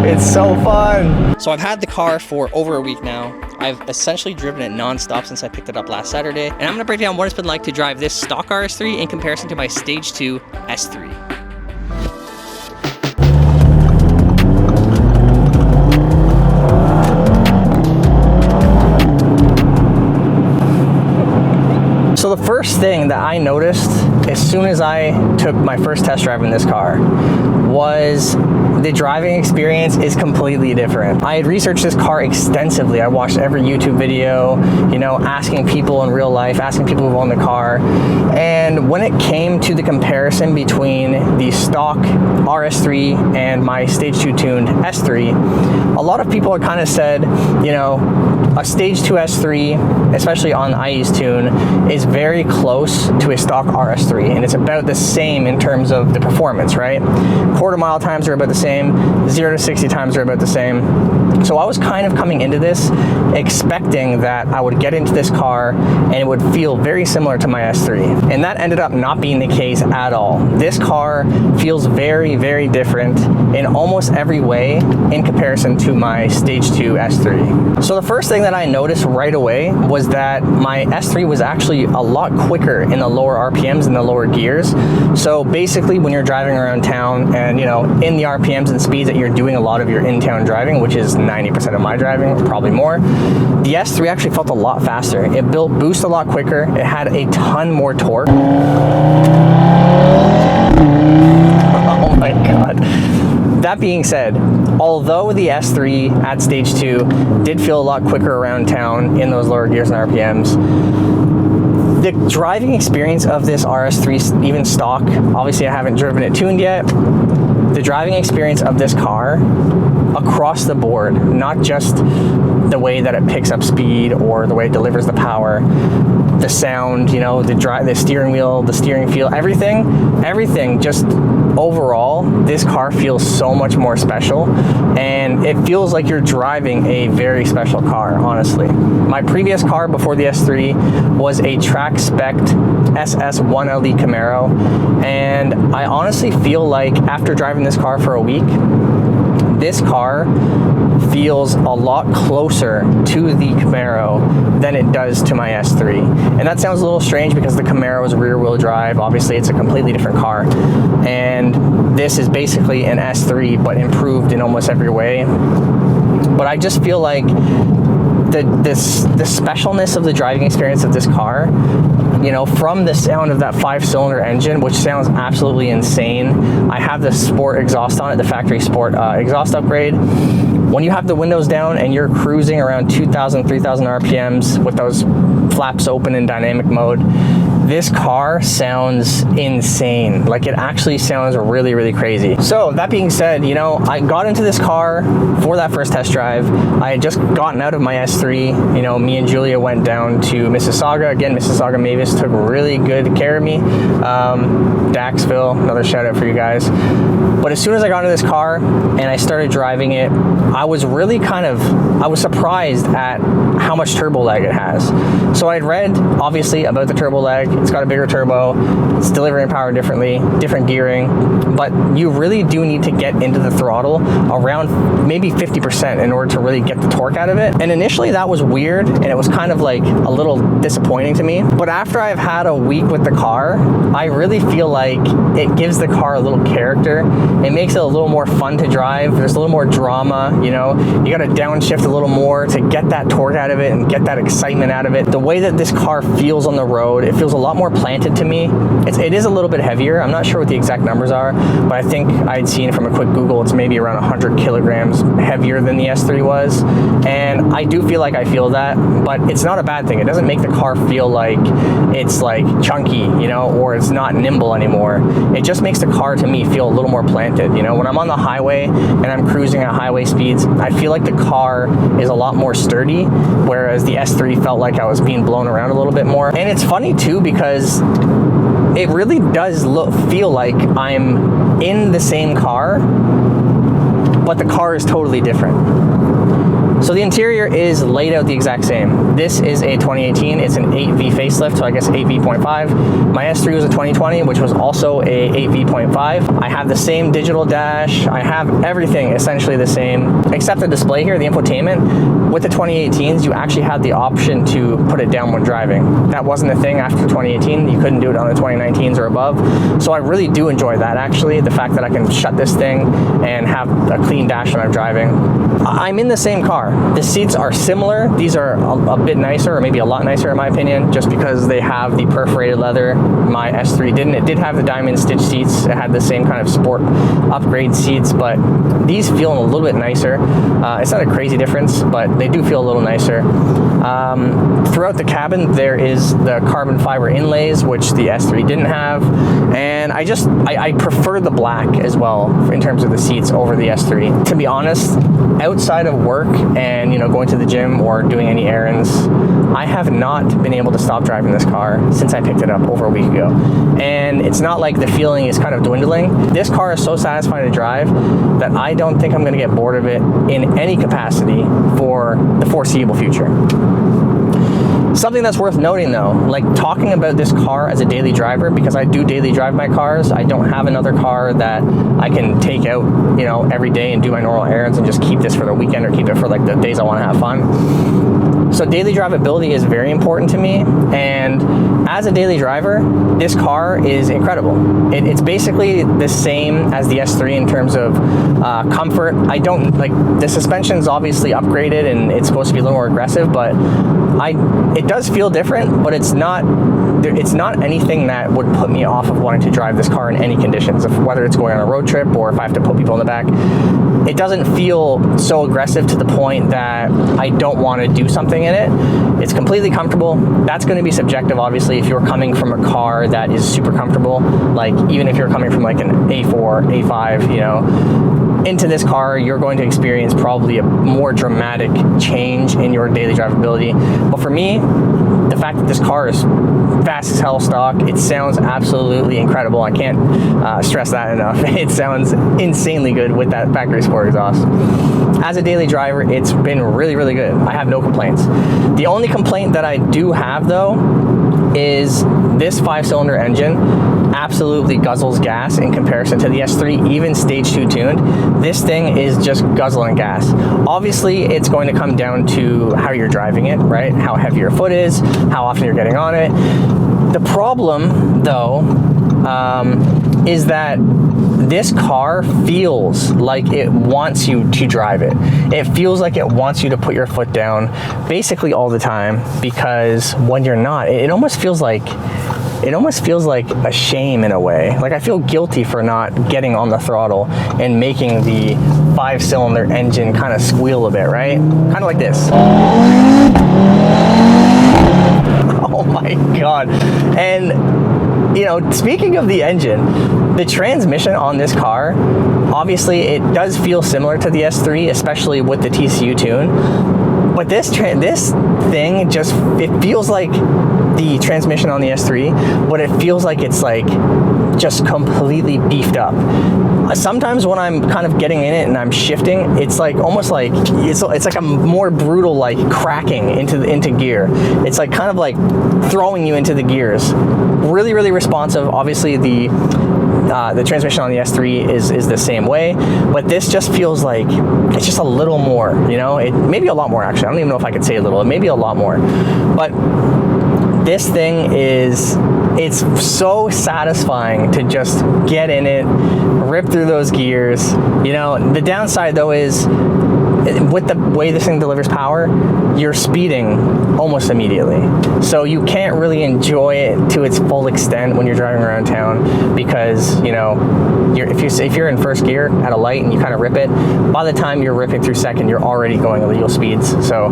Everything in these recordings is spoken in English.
It's so fun. So I've had the car for over a week now. I've essentially driven it non-stop since I picked it up last Saturday. And I'm gonna break down what it's been like to drive this stock RS3 in comparison to my Stage 2 S3. So the first thing that I noticed as soon as I took my first test drive in this car was the driving experience is completely different. I had researched this car extensively. I watched every YouTube video, you know, asking people in real life, asking people who own the car. And when it came to the comparison between the stock RS3 and my Stage 2 tuned S3, a lot of people had kind of said, you know, a Stage 2 S3, especially on the IE's tune, is very close to a stock RS3, and it's about the same in terms of the performance, right? Quarter mile times are about the same, 0 to 60 times are about the same. So I was kind of coming into this expecting that I would get into this car and it would feel very similar to my S3. And that ended up not being the case at all. This car feels very, very different in almost every way in comparison to my Stage 2 S3. So the first thing that I noticed right away was that my S3 was actually a lot quicker in the lower RPMs and the lower gears. So basically when you're driving around town and, you know, in the RPMs and speeds that you're doing a lot of your in-town driving, which is 90% of my driving, or probably more, the S3 actually felt a lot faster. It built boost a lot quicker. It had a ton more torque. Oh my God. That being said, although the S3 at Stage 2 did feel a lot quicker around town in those lower gears and RPMs, the driving experience of this RS3, even stock, obviously I haven't driven it tuned yet, the driving experience of this car across the board, not just the way that it picks up speed or the way it delivers the power, the sound, you know, the steering wheel, the steering feel, everything just overall, this car feels so much more special, and it feels like you're driving a very special car, honestly. My previous car before the S3 was a track spec SS1LE Camaro, and I honestly feel like after driving this car for a week, this car feels a lot closer to the Camaro than it does to my S3. And that sounds a little strange because the Camaro is rear wheel drive. Obviously it's a completely different car. And this is basically an S3, but improved in almost every way. But I just feel like the specialness of the driving experience of this car, you know, from the sound of that 5-cylinder engine, which sounds absolutely insane. I have the sport exhaust on it, the factory sport exhaust upgrade. When you have the windows down and you're cruising around 2,000, 3,000 RPMs with those flaps open in dynamic mode, this car sounds insane. Like, it actually sounds really, really crazy. So that being said, you know, I got into this car for that first test drive. I had just gotten out of my S3. You know, me and Julia went down to Mississauga. Again, Mississauga Mavis took really good care of me. Daxville, another shout out for you guys. But as soon as I got into this car and I started driving it, I was surprised at how much turbo lag it has. So I'd read, obviously, about the turbo lag. It's got a bigger turbo, it's delivering power differently, different gearing, but you really do need to get into the throttle around maybe 50% in order to really get the torque out of it. And initially that was weird, and it was kind of like a little disappointing to me. But after I've had a week with the car, I really feel like it gives the car a little character. It makes it a little more fun to drive. There's a little more drama, you know. You got to downshift a little more to get that torque out of it and get that excitement out of it. The way that this car feels on the road, it feels a lot more planted to me. It is a little bit heavier. I'm not sure what the exact numbers are, but I think I'd seen from a quick Google, it's maybe around 100 kilograms heavier than the S3 was. And I do feel like I feel that, but it's not a bad thing. It doesn't make the car feel like it's like chunky, you know, or it's not nimble anymore. It just makes the car, to me, feel a little more planted. You know, when I'm on the highway and I'm cruising at highway speeds, I feel like the car is a lot more sturdy, whereas the S3 felt like I was being blown around a little bit more. And it's funny too, because it really does feel like I'm in the same car, but the car is totally different. So the interior is laid out the exact same. This is a 2018, it's an 8V facelift, so I guess 8V.5. My S3 was a 2020, which was also a 8V.5. I have the same digital dash, I have everything essentially the same, except the display here, the infotainment. With the 2018s, you actually had the option to put it down when driving. That wasn't a thing after 2018, you couldn't do it on the 2019s or above. So I really do enjoy that actually, the fact that I can shut this thing and have a clean dash when I'm driving. I'm in the same car. The seats are similar. These are a bit nicer, or maybe a lot nicer in my opinion, just because they have the perforated leather. My S3 didn't. It did have the diamond stitch seats. It had the same kind of sport upgrade seats, but these feel a little bit nicer. It's not a crazy difference, but they do feel a little nicer. Throughout the cabin, there is the carbon fiber inlays, which the S3 didn't have, and I prefer the black as well in terms of the seats over the S3. To be honest, outside of work and going to the gym or doing any errands, I have not been able to stop driving this car since I picked it up over a week ago. And it's not like the feeling is kind of dwindling. This car is so satisfying to drive that I don't think I'm going to get bored of it in any capacity for the foreseeable future. Something that's worth noting though, like talking about this car as a daily driver, because I do daily drive my cars. I don't have another car that I can take out, every day and do my normal errands and just keep this for the weekend or keep it for like the days I want to have fun. So daily drivability is very important to me, and as a daily driver, this car is incredible. It's basically the same as the S3 in terms of comfort. I don't like the suspension's obviously upgraded and it's supposed to be a little more aggressive, but it does feel different, but it's not anything that would put me off of wanting to drive this car in any conditions, whether it's going on a road trip or if I have to put people in the back. It doesn't feel so aggressive to the point that I don't want to do something in it. It's completely comfortable. That's going to be subjective, obviously, if you're coming from a car that is super comfortable. Like even if you're coming from like an A4, A5, into this car, you're going to experience probably a more dramatic change in your daily drivability. But for me, the fact that this car is fast as hell stock, it sounds absolutely incredible. I can't stress that enough. It sounds insanely good with that factory sport exhaust. As a daily driver, it's been really, really good. I have no complaints. The only complaint that I do have though is this 5-cylinder engine absolutely guzzles gas in comparison to the S3, even stage 2 tuned. This thing is just guzzling gas. Obviously, it's going to come down to how you're driving it, right? How heavy your foot is, how often you're getting on it. The problem, though, is that this car feels like it wants you to drive it. It feels like it wants you to put your foot down basically all the time, because when you're not, it almost feels like a shame in a way. Like I feel guilty for not getting on the throttle and making the 5-cylinder engine kind of squeal a bit, right? Kind of like this. Oh my God. And speaking of the engine, the transmission on this car, obviously it does feel similar to the S3, especially with the TCU tune. But this thing it feels like the transmission on the S3, but it feels like it's like just completely beefed up. Sometimes when I'm kind of getting in it and I'm shifting, it's like almost like it's like a more brutal like cracking into gear. It's like kind of like throwing you into the gears. Really, really responsive. Obviously the transmission on the S3 is the same way, but this just feels like it's just a little more, it maybe a lot more actually. I don't even know if I could say a little, maybe a lot more. But this thing it's so satisfying to just get in it, rip through those gears. The downside though is with the way this thing delivers power, you're speeding almost immediately. So you can't really enjoy it to its full extent when you're driving around town, because if you're in first gear at a light and you kind of rip it, by the time you're ripping through second, you're already going illegal speeds. So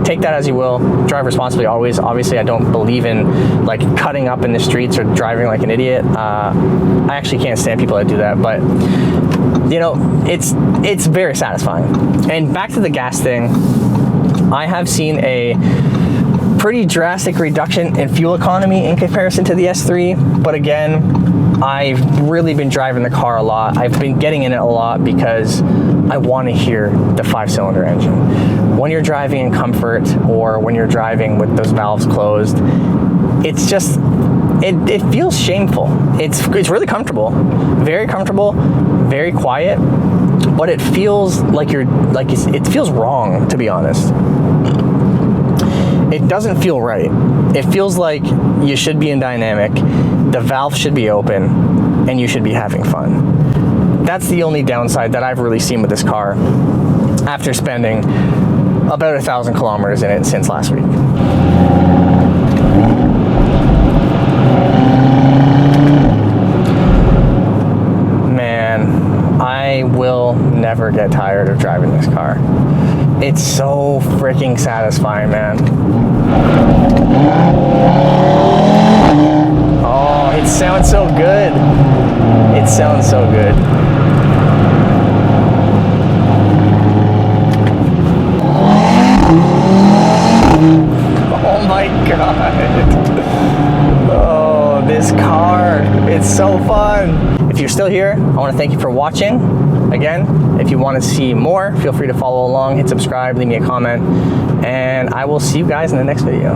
take that as you will. Drive responsibly always. Obviously, I don't believe in like cutting up in the streets or driving like an idiot. I actually can't stand people that do that, but it's very satisfying. And back to the gas thing, I have seen a pretty drastic reduction in fuel economy in comparison to the S3, but again, I've really been driving the car a lot. I've been getting in it a lot because I want to hear the 5-cylinder engine. When you're driving in comfort or when you're driving with those valves closed, it's just, it feels shameful. It's really comfortable, very quiet, but it feels like it feels wrong, to be honest. It doesn't feel right. It feels like you should be in dynamic, the valve should be open, and you should be having fun. That's the only downside that I've really seen with this car after spending about 1,000 kilometers in it since last week. Man, I will never get tired of driving this car. It's so freaking satisfying, man. Oh, it sounds so good. It sounds so good. Oh my God. Oh, this car, it's so fun. If you're still here, I want to thank you for watching. Again, if you want to see more, feel free to follow along, hit subscribe, leave me a comment, and I will see you guys in the next video.